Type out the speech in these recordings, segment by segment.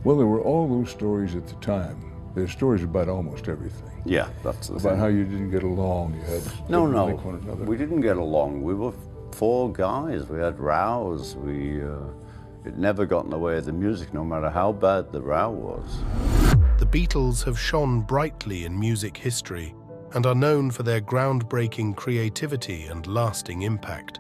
Well, there were all those stories at the time. There's stories about almost everything. Yeah, that's the thing. About how you didn't get along, you had No, didn't like one another. we didn't get along. We were four guys. We had rows. It never got in the way of the music, no matter how bad the row was. The Beatles have shone brightly in music history and are known for their groundbreaking creativity and lasting impact.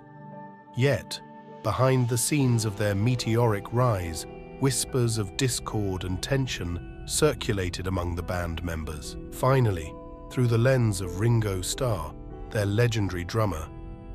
Yet, behind the scenes of their meteoric rise, whispers of discord and tension circulated among the band members. Finally, through the lens of Ringo Starr, their legendary drummer,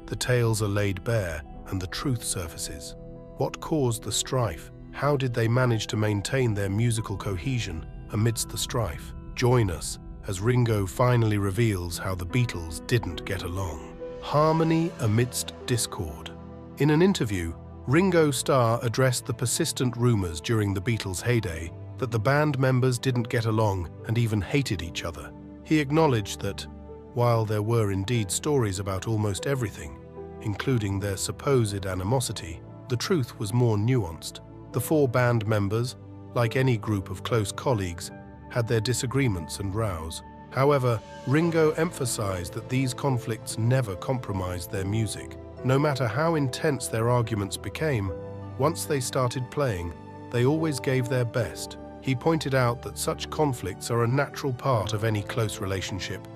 the tales are laid bare and the truth surfaces. What caused the strife? How did they manage to maintain their musical cohesion amidst the strife? Join us as Ringo finally reveals how the Beatles didn't get along. Harmony amidst discord. In an interview, Ringo Starr addressed the persistent rumors during the Beatles' heyday that the band members didn't get along and even hated each other. He acknowledged that, while there were indeed stories about almost everything, including their supposed animosity, the truth was more nuanced. The four band members, like any group of close colleagues, had their disagreements and rows. However, Ringo emphasized that these conflicts never compromised their music. No matter how intense their arguments became, once they started playing, they always gave their best. He pointed out that such conflicts are a natural part of any close relationship,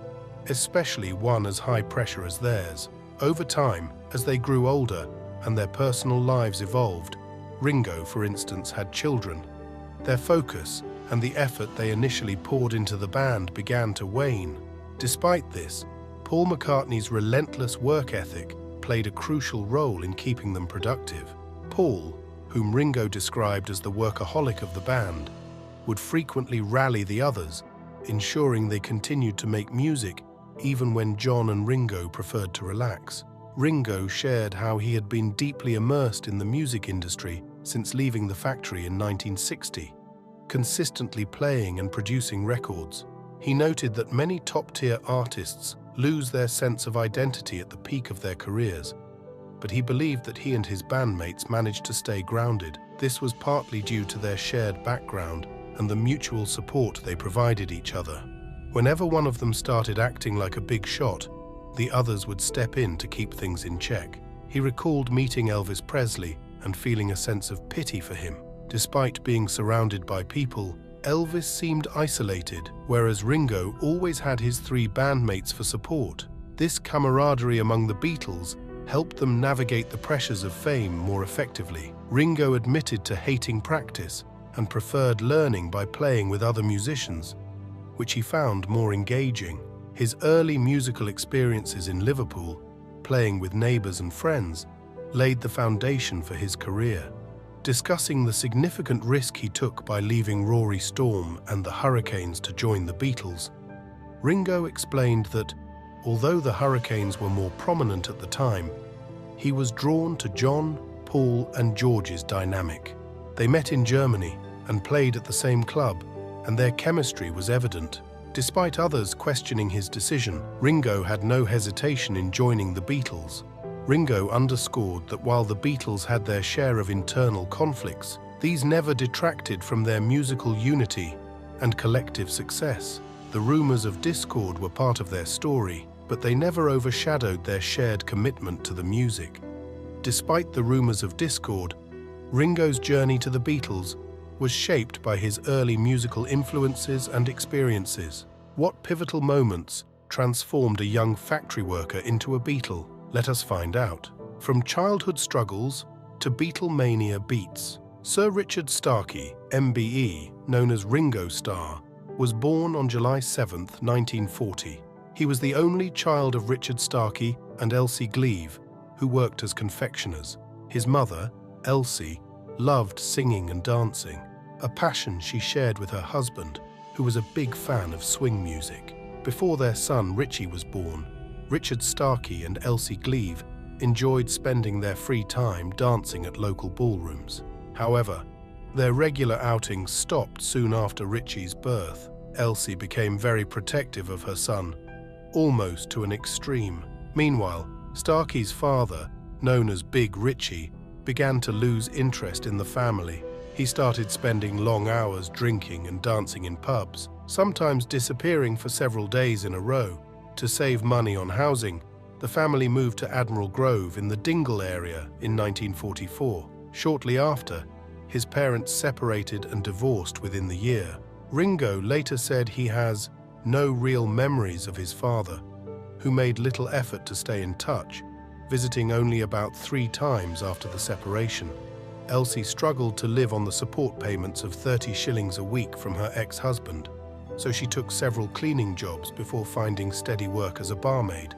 especially one as high pressure as theirs. Over time, as they grew older and their personal lives evolved, Ringo, for instance, had children. Their focus and the effort they initially poured into the band began to wane. Despite this, Paul McCartney's relentless work ethic played a crucial role in keeping them productive. Paul, whom Ringo described as the workaholic of the band, would frequently rally the others, ensuring they continued to make music even when John and Ringo preferred to relax. Ringo shared how he had been deeply immersed in the music industry since leaving the factory in 1960, consistently playing and producing records. He noted that many top-tier artists lose their sense of identity at the peak of their careers, but he believed that he and his bandmates managed to stay grounded. This was partly due to their shared background and the mutual support they provided each other. Whenever one of them started acting like a big shot, the others would step in to keep things in check. He recalled meeting Elvis Presley and feeling a sense of pity for him. Despite being surrounded by people, Elvis seemed isolated, whereas Ringo always had his three bandmates for support. This camaraderie among the Beatles helped them navigate the pressures of fame more effectively. Ringo admitted to hating practice and preferred learning by playing with other musicians, which he found more engaging. His early musical experiences in Liverpool, playing with neighbors and friends, laid the foundation for his career. Discussing the significant risk he took by leaving Rory Storm and the Hurricanes to join the Beatles, Ringo explained that, although the Hurricanes were more prominent at the time, he was drawn to John, Paul, and George's dynamic. They met in Germany and played at the same club, and their chemistry was evident. Despite others questioning his decision, Ringo had no hesitation in joining the Beatles. Ringo underscored that while the Beatles had their share of internal conflicts, these never detracted from their musical unity and collective success. The rumors of discord were part of their story, but they never overshadowed their shared commitment to the music. Despite the rumors of discord, Ringo's journey to the Beatles was shaped by his early musical influences and experiences. What pivotal moments transformed a young factory worker into a Beatle? Let us find out. From childhood struggles to Beatlemania beats. Sir Richard Starkey, MBE, known as Ringo Starr, was born on July 7, 1940. He was the only child of Richard Starkey and Elsie Gleave, who worked as confectioners. His mother, Elsie, loved singing and dancing, a passion she shared with her husband, who was a big fan of swing music. Before their son Richie was born, Richard Starkey and Elsie Gleave enjoyed spending their free time dancing at local ballrooms. However, their regular outings stopped soon after Richie's birth. Elsie became very protective of her son, almost to an extreme. Meanwhile, Starkey's father, known as Big Richie, began to lose interest in the family. He started spending long hours drinking and dancing in pubs, sometimes disappearing for several days in a row. To save money on housing, the family moved to Admiral Grove in the Dingle area in 1944. Shortly after, his parents separated and divorced within the year. Ringo later said he has no real memories of his father, who made little effort to stay in touch, visiting only about 3 times after the separation. Elsie struggled to live on the support payments of 30 shillings a week from her ex-husband, so she took several cleaning jobs before finding steady work as a barmaid,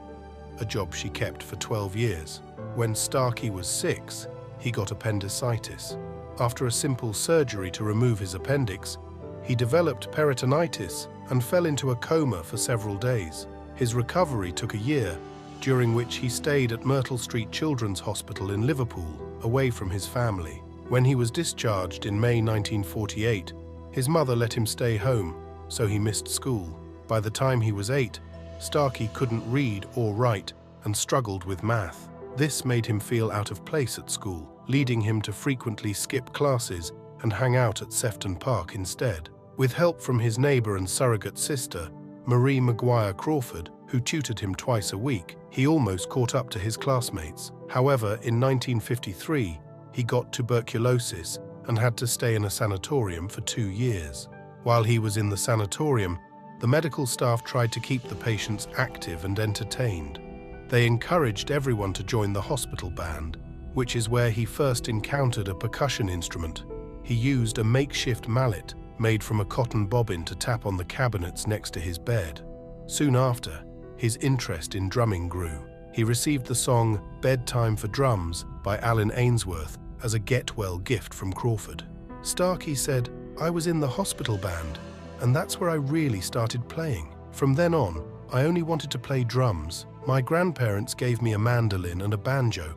a job she kept for 12 years. When Starkey was 6, he got appendicitis. After a simple surgery to remove his appendix, he developed peritonitis and fell into a coma for several days. His recovery took a year, during which he stayed at Myrtle Street Children's Hospital in Liverpool, away from his family. When he was discharged in May 1948, his mother let him stay home, so he missed school. By the time he was 8, Starkey couldn't read or write and struggled with math. This made him feel out of place at school, leading him to frequently skip classes and hang out at Sefton Park instead. With help from his neighbour and surrogate sister, Marie Maguire Crawford, who tutored him twice a week, he almost caught up to his classmates. However, in 1953, he got tuberculosis and had to stay in a sanatorium for 2 years. While he was in the sanatorium, the medical staff tried to keep the patients active and entertained. They encouraged everyone to join the hospital band, which is where he first encountered a percussion instrument. He used a makeshift mallet made from a cotton bobbin to tap on the cabinets next to his bed. Soon after, his interest in drumming grew. He received the song "Bedtime for Drums" by Alan Ainsworth as a get-well gift from Crawford. Starkey said, "I was in the hospital band, and that's where I really started playing. From then on, I only wanted to play drums. My grandparents gave me a mandolin and a banjo,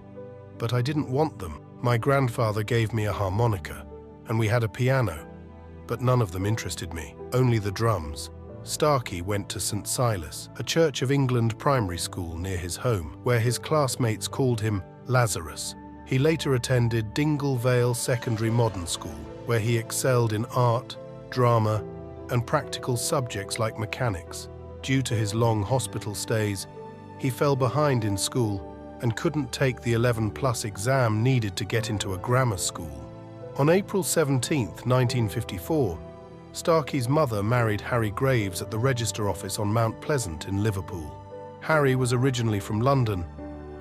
but I didn't want them. My grandfather gave me a harmonica, and we had a piano, but none of them interested me, only the drums." Starkey went to St. Silas, a Church of England primary school near his home, where his classmates called him Lazarus. He later attended Dingle Vale Secondary Modern School, where he excelled in art, drama, and practical subjects like mechanics. Due to his long hospital stays, he fell behind in school and couldn't take the 11+ exam needed to get into a grammar school. On April 17, 1954, Starkey's mother married Harry Graves at the Register Office on Mount Pleasant in Liverpool. Harry was originally from London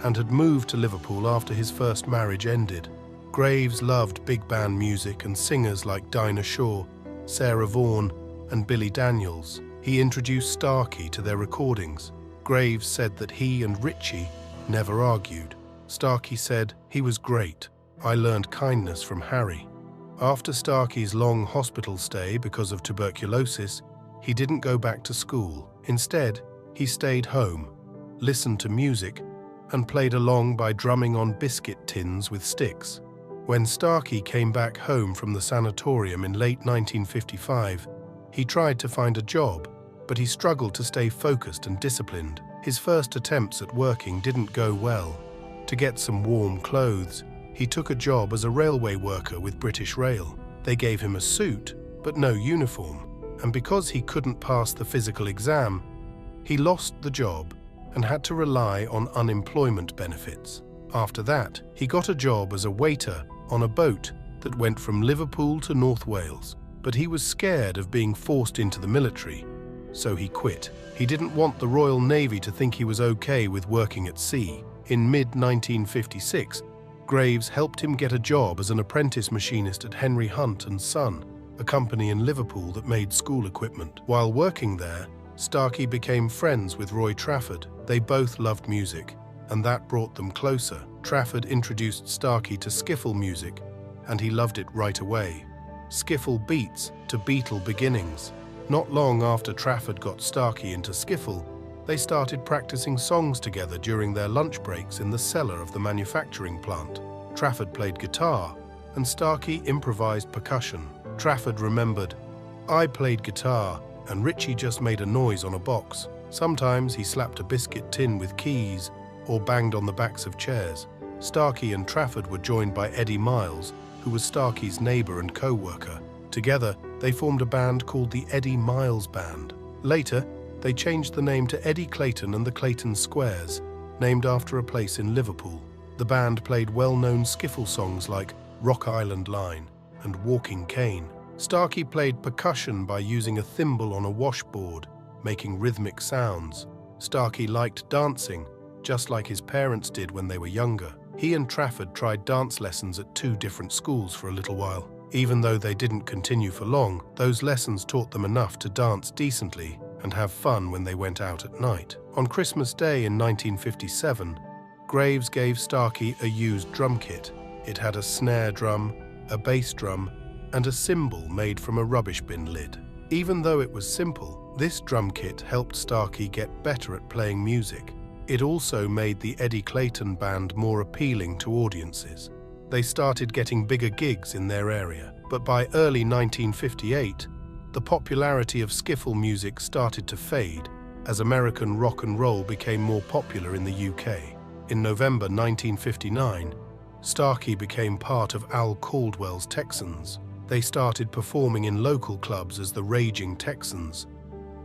and had moved to Liverpool after his first marriage ended. Graves loved big band music and singers like Dinah Shore, Sarah Vaughan, and Billy Daniels. He introduced Starkey to their recordings. Graves said that he and Richie never argued. Starkey said, "He was great. I learned kindness from Harry." After Starkey's long hospital stay because of tuberculosis, he didn't go back to school. Instead, he stayed home, listened to music, and played along by drumming on biscuit tins with sticks. When Starkey came back home from the sanatorium in late 1955, he tried to find a job, but he struggled to stay focused and disciplined. His first attempts at working didn't go well. To get some warm clothes, he took a job as a railway worker with British Rail. They gave him a suit, but no uniform, and because he couldn't pass the physical exam, he lost the job and had to rely on unemployment benefits. After that, he got a job as a waiter on a boat that went from Liverpool to North Wales, but he was scared of being forced into the military, so he quit. He didn't want the Royal Navy to think he was okay with working at sea. In mid-1956, Graves helped him get a job as an apprentice machinist at Henry Hunt and Son, a company in Liverpool that made school equipment. While working there, Starkey became friends with Roy Trafford. They both loved music, and that brought them closer. Trafford introduced Starkey to skiffle music, and he loved it right away. Skiffle beats to Beatle beginnings. Not long after Trafford got Starkey into skiffle, they started practicing songs together during their lunch breaks in the cellar of the manufacturing plant. Trafford played guitar, and Starkey improvised percussion. Trafford remembered, "I played guitar, and Richie just made a noise on a box." Sometimes he slapped a biscuit tin with keys or banged on the backs of chairs. Starkey and Trafford were joined by Eddie Miles, who was Starkey's neighbor and co-worker. Together, they formed a band called the Eddie Miles Band. Later, they changed the name to Eddie Clayton and the Clayton Squares, named after a place in Liverpool. The band played well-known skiffle songs like Rock Island Line and Walking Cane. Starkey played percussion by using a thimble on a washboard, making rhythmic sounds. Starkey liked dancing, just like his parents did when they were younger. He and Trafford tried dance lessons at 2 different schools for a little while. Even though they didn't continue for long, those lessons taught them enough to dance decently and have fun when they went out at night. On Christmas Day in 1957, Graves gave Starkey a used drum kit. It had a snare drum, a bass drum, and a cymbal made from a rubbish bin lid. Even though it was simple, this drum kit helped Starkey get better at playing music. It also made the Eddie Clayton Band more appealing to audiences. They started getting bigger gigs in their area, but by early 1958, the popularity of skiffle music started to fade as American rock and roll became more popular in the UK. In November 1959, Starkey became part of Al Caldwell's Texans. They started performing in local clubs as the Raging Texans,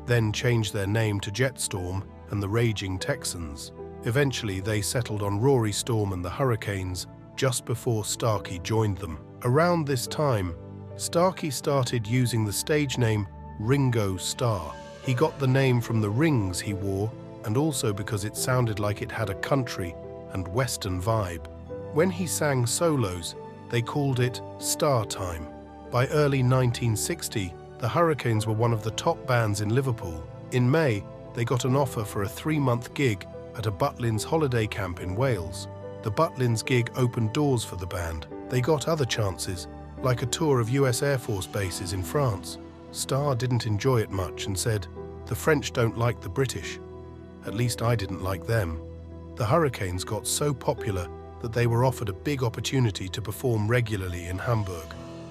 then changed their name to Jetstorm and the Raging Texans. Eventually, they settled on Rory Storm and the Hurricanes just before Starkey joined them. Around this time, Starkey started using the stage name Ringo Starr. He got the name from the rings he wore and also because it sounded like it had a country and western vibe. When he sang solos, they called it Star Time. By early 1960, the Hurricanes were one of the top bands in Liverpool. In May, they got an offer for a 3-month gig at a Butlins holiday camp in Wales. The Butlins gig opened doors for the band. They got other chances, like a tour of US Air Force bases in France. Starr didn't enjoy it much and said, "The French don't like the British. At least I didn't like them." The Hurricanes got so popular that they were offered a big opportunity to perform regularly in Hamburg.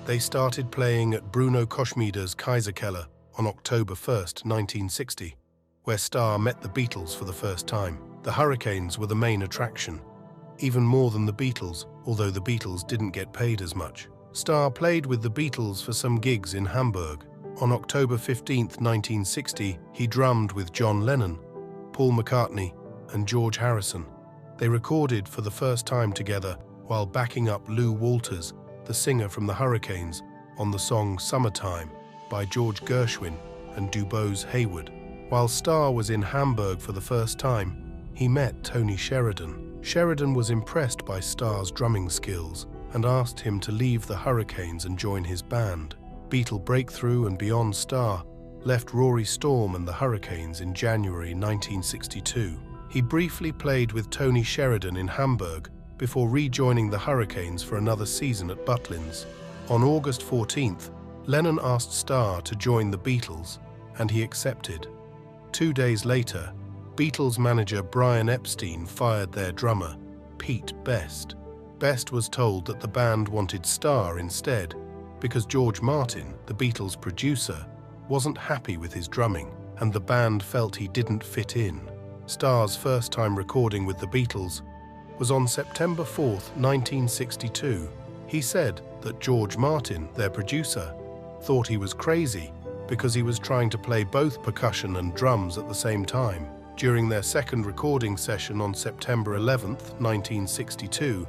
They started playing at Bruno Koschmider's Kaiserkeller on October 1st, 1960, where Starr met the Beatles for the first time. The Hurricanes were the main attraction, even more than the Beatles, although the Beatles didn't get paid as much. Starr played with the Beatles for some gigs in Hamburg. On October 15th, 1960, he drummed with John Lennon, Paul McCartney, and George Harrison. They recorded for the first time together while backing up Lou Walters, the singer from the Hurricanes, on the song Summertime by George Gershwin and Dubose Hayward. While Starr was in Hamburg for the first time, he met Tony Sheridan. Sheridan was impressed by Starr's drumming skills and asked him to leave the Hurricanes and join his band. Beatle Breakthrough and Beyond Starr left Rory Storm and the Hurricanes in January 1962. He briefly played with Tony Sheridan in Hamburg before rejoining the Hurricanes for another season at Butlins. On August 14th, Lennon asked Starr to join the Beatles, and he accepted. 2 days later, Beatles manager Brian Epstein fired their drummer, Pete Best. Best was told that the band wanted Starr instead because George Martin, the Beatles' producer, wasn't happy with his drumming, and the band felt he didn't fit in. Starr's first time recording with the Beatles was on September 4th, 1962. He said that George Martin, their producer, thought he was crazy because he was trying to play both percussion and drums at the same time. During their second recording session on September 11th, 1962,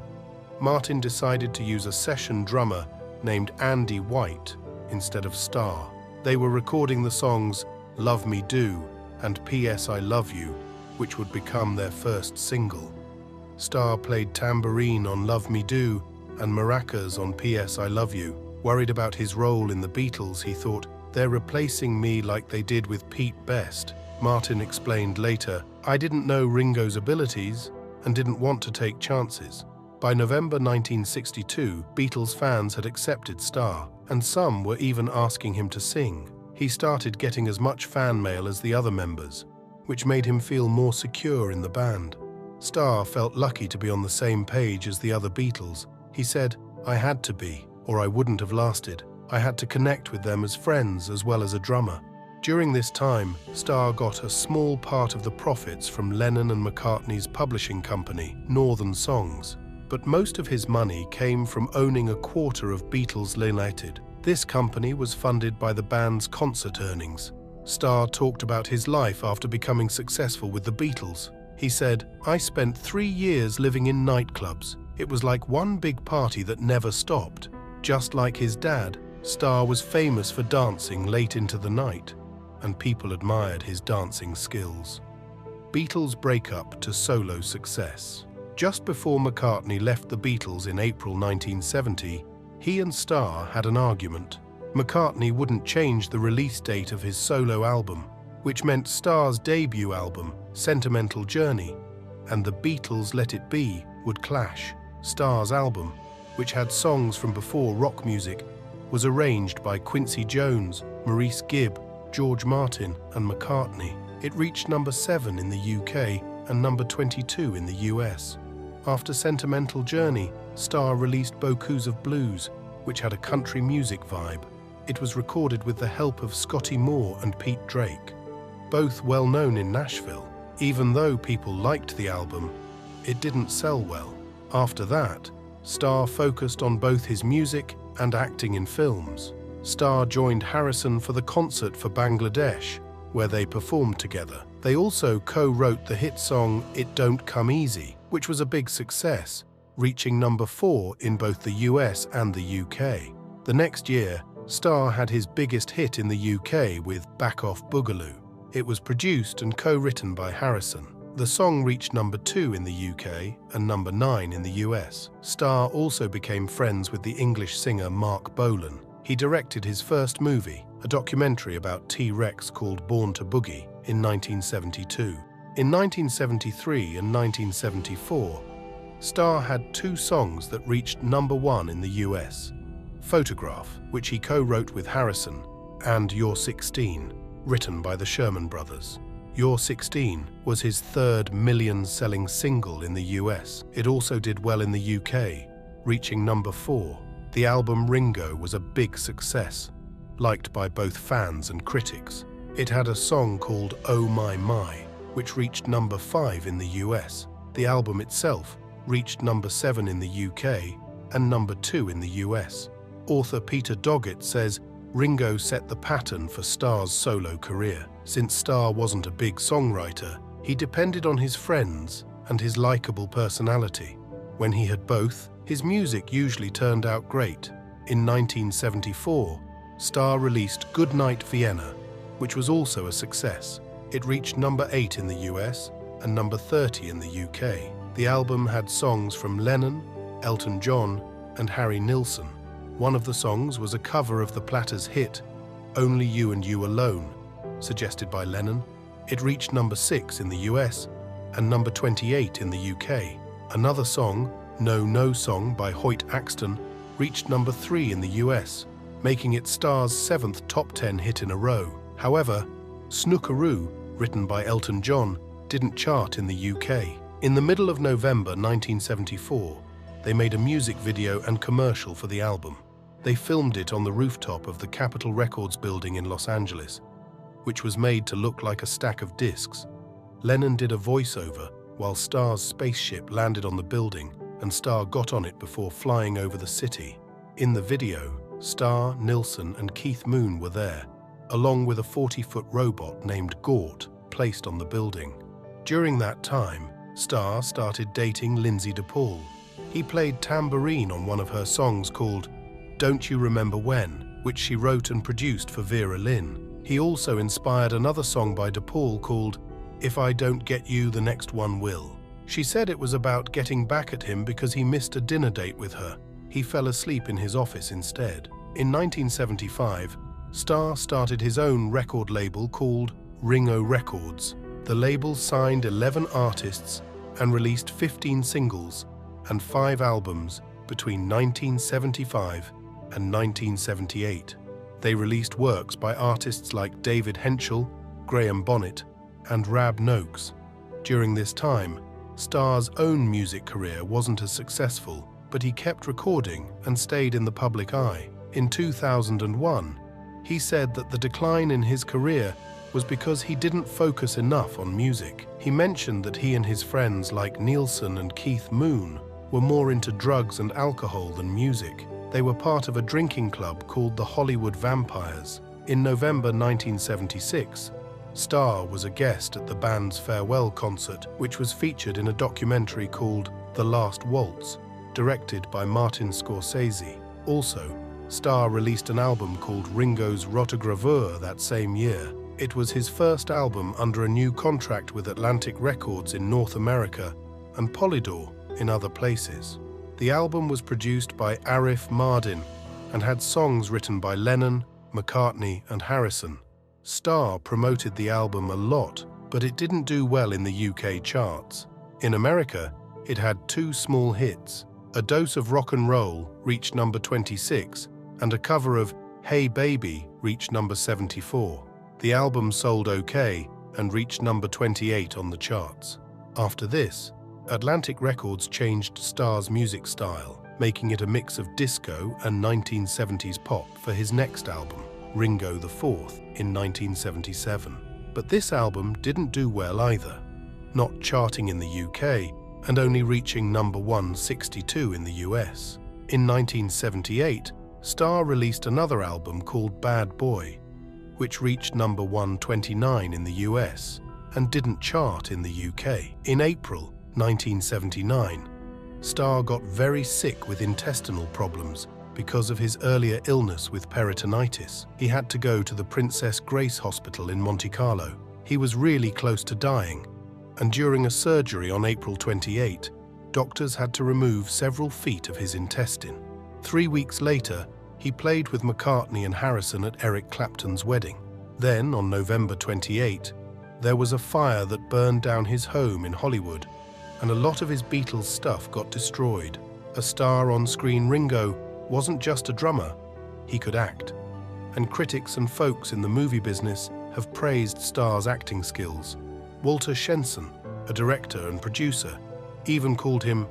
Martin decided to use a session drummer named Andy White instead of Starr. They were recording the songs Love Me Do and P.S. I Love You, which would become their first single. Starr played tambourine on Love Me Do and maracas on P.S. I Love You. Worried about his role in the Beatles, he thought, "They're replacing me like they did with Pete Best." Martin explained later, "I didn't know Ringo's abilities and didn't want to take chances." By November 1962, Beatles fans had accepted Starr, and some were even asking him to sing. He started getting as much fan mail as the other members, which made him feel more secure in the band. Starr felt lucky to be on the same page as the other Beatles. He said, "I had to be, or I wouldn't have lasted. I had to connect with them as friends as well as a drummer." During this time, Starr got a small part of the profits from Lennon and McCartney's publishing company, Northern Songs. but most of his money came from owning a quarter of Beatles Limited. This company was funded by the band's concert earnings. Starr talked about his life after becoming successful with the Beatles. He said, "I spent 3 years living in nightclubs. It was like one big party that never stopped." Just like his dad, Starr was famous for dancing late into the night, and people admired his dancing skills. Beatles breakup to solo success. Just before McCartney left the Beatles in April 1970, he and Starr had an argument. McCartney wouldn't change the release date of his solo album, which meant Starr's debut album, Sentimental Journey, and the Beatles' Let It Be would clash. Starr's album, which had songs from before rock music, was arranged by Quincy Jones, Maurice Gibb, George Martin, and McCartney. It reached number 7 in the UK and number 22 in the US. After Sentimental Journey, Starr released Beaucoup of Blues, which had a country music vibe. It was recorded with the help of Scotty Moore and Pete Drake, both well known in Nashville. Even though people liked the album, it didn't sell well. After that, Starr focused on both his music and acting in films. Starr joined Harrison for the concert for Bangladesh, where they performed together. They also co-wrote the hit song It Don't Come Easy, which was a big success, reaching number 4 in both the US and the UK. The next year, Starr had his biggest hit in the UK with Back Off Boogaloo. It was produced and co-written by Harrison. The song reached number 2 in the UK and number 9 in the US. Starr also became friends with the English singer Mark Bolan. He directed his first movie, a documentary about T-Rex called Born to Boogie, in 1972. In 1973 and 1974, Starr had 2 songs that reached number 1 in the US. Photograph, which he co-wrote with Harrison, and You're 16, written by the Sherman Brothers. You're 16 was his 3rd million-selling single in the US. It also did well in the UK, reaching number 4. The album Ringo was a big success, liked by both fans and critics. It had a song called Oh My My, which reached number 5 in the US. The album itself reached number 7 in the UK and number 2 in the US. Author Peter Doggett says Ringo set the pattern for Starr's solo career. Since Starr wasn't a big songwriter, he depended on his friends and his likable personality. When he had both, his music usually turned out great. In 1974, Starr released Goodnight Vienna, which was also a success. It reached number 8 in the US and number 30 in the UK. The album had songs from Lennon, Elton John, and Harry Nilsson. One of the songs was a cover of the Platters' hit, Only You and You Alone, suggested by Lennon. It reached number 6 in the US and number 28 in the UK. Another song, No No Song by Hoyt Axton, reached number 3 in the US, making it Starr's 7th top 10 hit in a row. However, Snookeroo, written by Elton John, didn't chart in the UK. In the middle of November 1974, they made a music video and commercial for the album. They filmed it on the rooftop of the Capitol Records building in Los Angeles, which was made to look like a stack of discs. Lennon did a voiceover while Starr's spaceship landed on the building, and Starr got on it before flying over the city. In the video, Starr, Nilsson, and Keith Moon were there, along with a 40-foot robot named Gort placed on the building. During that time, Starr started dating Lindsay DePaul. He played tambourine on one of her songs called Don't You Remember When, which she wrote and produced for Vera Lynn. He also inspired another song by DePaul called If I Don't Get You, the Next One Will. She said it was about getting back at him because he missed a dinner date with her. He fell asleep in his office instead. In 1975, Starr started his own record label called Ringo Records. The label signed 11 artists and released 15 singles and 5 albums between 1975 and 1978. They released works by artists like David Henschel, Graham Bonnet, and Rab Noakes. During this time, Starr's own music career wasn't as successful, but he kept recording and stayed in the public eye. In 2001, he said that the decline in his career was because he didn't focus enough on music. He mentioned that he and his friends like Nilsson and Keith Moon were more into drugs and alcohol than music. They were part of a drinking club called the Hollywood Vampires. In November 1976, Starr was a guest at the band's farewell concert, which was featured in a documentary called The Last Waltz, directed by Martin Scorsese. Also, Starr released an album called Ringo's Rotogravure that same year. It was his first album under a new contract with Atlantic Records in North America and Polydor in other places. The album was produced by Arif Mardin and had songs written by Lennon, McCartney and Harrison. Starr promoted the album a lot, but it didn't do well in the UK charts. In America, it had two small hits. A Dose of Rock and Roll reached number 26, and a cover of Hey Baby reached number 74. The album sold okay and reached number 28 on the charts. After this, Atlantic Records changed Starr's music style, making it a mix of disco and 1970s pop for his next album, Ringo IV, in 1977. But this album didn't do well either, not charting in the UK and only reaching number 162 in the US. In 1978, Starr released another album called Bad Boy, which reached number 129 in the US and didn't chart in the UK. In April 1979, Starr got very sick with intestinal problems because of his earlier illness with peritonitis. He had to go to the Princess Grace Hospital in Monte Carlo. He was really close to dying, and during a surgery on April 28, doctors had to remove several feet of his intestine. 3 weeks later, he played with McCartney and Harrison at Eric Clapton's wedding. Then, on November 28, there was a fire that burned down his home in Hollywood, and a lot of his Beatles stuff got destroyed. A star on-screen Ringo wasn't just a drummer, he could act. And critics and folks in the movie business have praised Starr's acting skills. Walter Shenson, a director and producer, even called him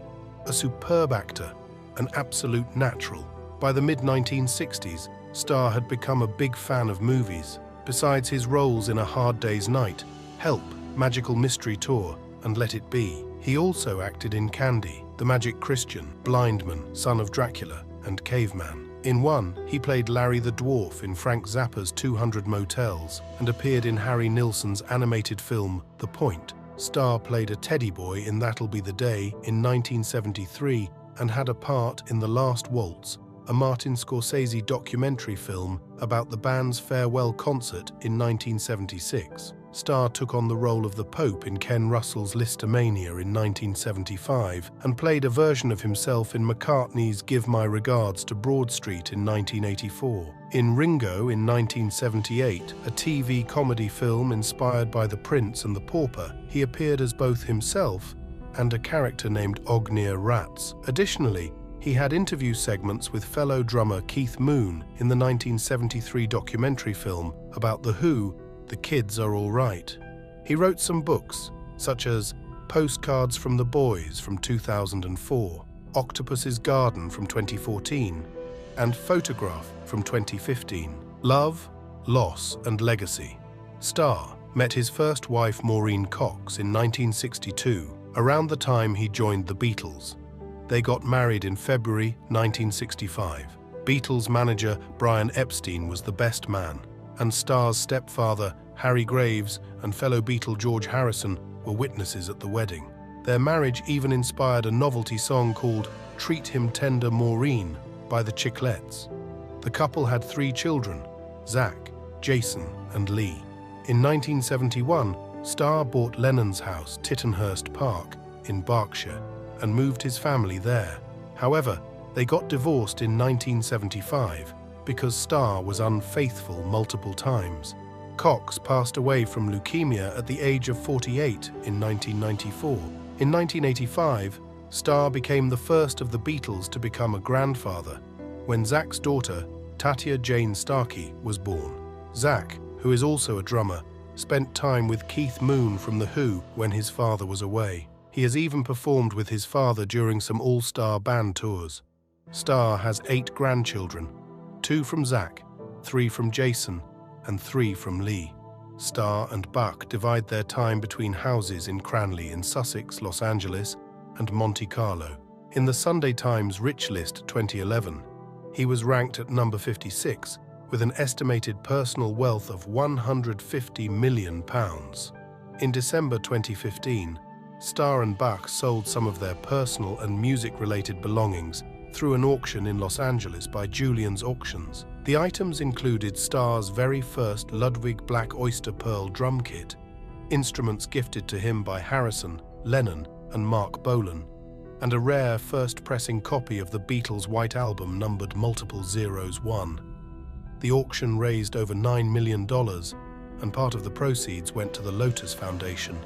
a superb actor, an absolute natural. By the mid-1960s, Starr had become a big fan of movies. Besides his roles in A Hard Day's Night, Help, Magical Mystery Tour, and Let It Be, he also acted in Candy, The Magic Christian, Blindman, Son of Dracula, and Caveman. In one, he played Larry the Dwarf in Frank Zappa's 200 Motels and appeared in Harry Nilsson's animated film The Point. Starr played a teddy boy in That'll Be the Day in 1973 and had a part in The Last Waltz, a Martin Scorsese documentary film about the band's farewell concert in 1976. Starr took on the role of the Pope in Ken Russell's Listomania in 1975 and played a version of himself in McCartney's Give My Regards to Broad Street in 1984. In Ringo in 1978, a TV comedy film inspired by The Prince and the Pauper, he appeared as both himself and a character named Ognir Rats. Additionally, he had interview segments with fellow drummer Keith Moon in the 1973 documentary film about The Who, The Kids Are All Right. He wrote some books, such as Postcards from the Boys from 2004, Octopus's Garden from 2014, and Photograph from 2015. Love, Loss and Legacy. Starr met his first wife Maureen Cox in 1962, around the time he joined the Beatles. They got married in February 1965. Beatles manager Brian Epstein was the best man, and Starr's stepfather, Harry Graves, and fellow Beatle George Harrison were witnesses at the wedding. Their marriage even inspired a novelty song called Treat Him Tender Maureen by the Chiclets. The couple had 3 children, Zach, Jason, and Lee. In 1971, Starr bought Lennon's house, Tittenhurst Park, in Berkshire, and moved his family there. However, they got divorced in 1975 because Starr was unfaithful multiple times. Cox passed away from leukemia at the age of 48 in 1994. In 1985, Starr became the first of the Beatles to become a grandfather when Zach's daughter, Tatia Jane Starkey, was born. Zach, who is also a drummer, spent time with Keith Moon from The Who when his father was away. He has even performed with his father during some all-star band tours. Starr has 8 grandchildren, 2 from Zach, 3 from Jason, and 3 from Lee. Starr and Buck divide their time between houses in Cranley in Sussex, Los Angeles, and Monte Carlo. In the Sunday Times Rich List 2011, he was ranked at number 56 with an estimated personal wealth of £150 million. In December 2015, Starr and Bach sold some of their personal and music-related belongings through an auction in Los Angeles by Julian's Auctions. The items included Starr's very first Ludwig Black Oyster Pearl drum kit, instruments gifted to him by Harrison, Lennon, and Mark Bolan, and a rare first-pressing copy of the Beatles' White Album numbered multiple zeros 1. The auction raised over $9 million, and part of the proceeds went to the Lotus Foundation,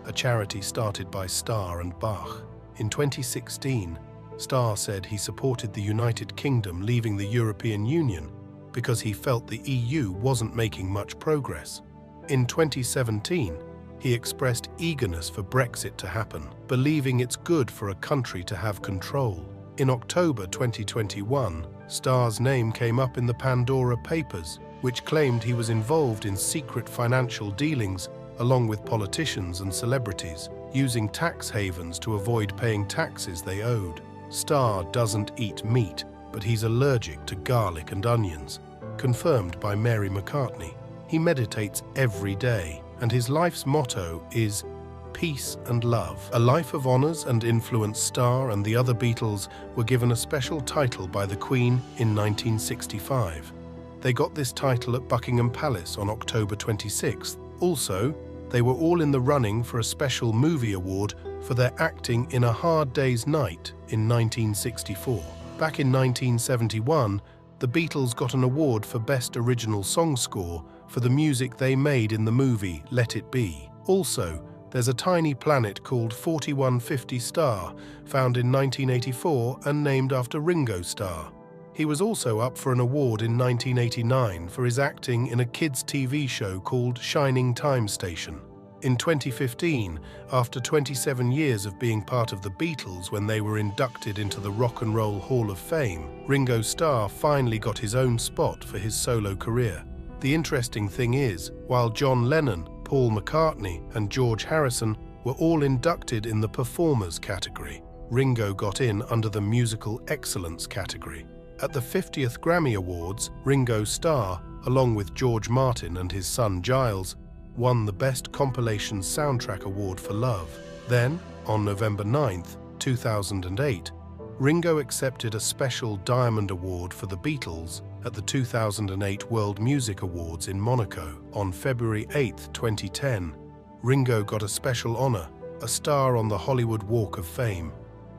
a charity started by Starr and Bach. In 2016, Starr said he supported the United Kingdom leaving the European Union because he felt the EU wasn't making much progress. In 2017, he expressed eagerness for Brexit to happen, believing it's good for a country to have control. In October 2021, Starr's name came up in the Pandora Papers, which claimed he was involved in secret financial dealings along with politicians and celebrities, using tax havens to avoid paying taxes they owed. Starr doesn't eat meat, but he's allergic to garlic and onions, confirmed by Mary McCartney. He meditates every day, and his life's motto is peace and love. A life of honors and influence. Starr and the other Beatles were given a special title by the Queen in 1965. They got this title at Buckingham Palace on October 26th. Also, they were all in the running for a special movie award for their acting in A Hard Day's Night in 1964. Back in 1971, the Beatles got an award for Best Original Song Score for the music they made in the movie Let It Be. Also, there's a tiny planet called 4150 Star, found in 1984 and named after Ringo Starr. He was also up for an award in 1989 for his acting in a kids' TV show called Shining Time Station. In 2015, after 27 years of being part of the Beatles when they were inducted into the Rock and Roll Hall of Fame, Ringo Starr finally got his own spot for his solo career. The interesting thing is, while John Lennon, Paul McCartney, and George Harrison were all inducted in the Performers category, Ringo got in under the Musical Excellence category. At the 50th Grammy Awards, Ringo Starr, along with George Martin and his son Giles, won the Best Compilation Soundtrack Award for Love. Then, on November 9, 2008, Ringo accepted a special Diamond Award for the Beatles at the 2008 World Music Awards in Monaco. On February 8, 2010, Ringo got a special honor, a star on the Hollywood Walk of Fame.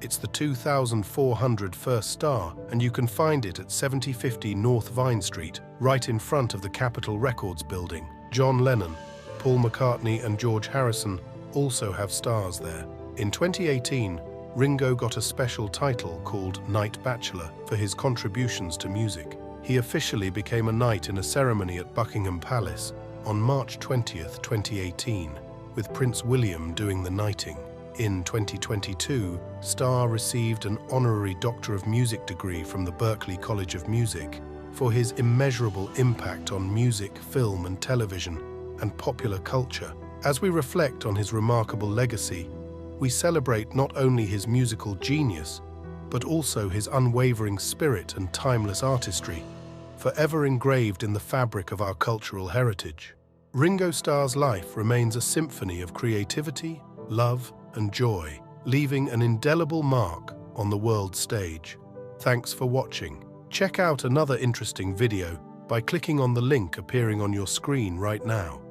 It's the 2,401st star, and you can find it at 7050 North Vine Street, right in front of the Capitol Records building. John Lennon, Paul McCartney, and George Harrison also have stars there. In 2018, Ringo got a special title called Knight Bachelor for his contributions to music. He officially became a knight in a ceremony at Buckingham Palace on March 20, 2018, with Prince William doing the knighting. In 2022, Starr received an honorary Doctor of Music degree from the Berklee College of Music for his immeasurable impact on music, film and television, and popular culture. As we reflect on his remarkable legacy, we celebrate not only his musical genius, but also his unwavering spirit and timeless artistry, forever engraved in the fabric of our cultural heritage. Ringo Starr's life remains a symphony of creativity, love, and joy, leaving an indelible mark on the world stage. Thanks for watching. Check out another interesting video by clicking on the link appearing on your screen right now.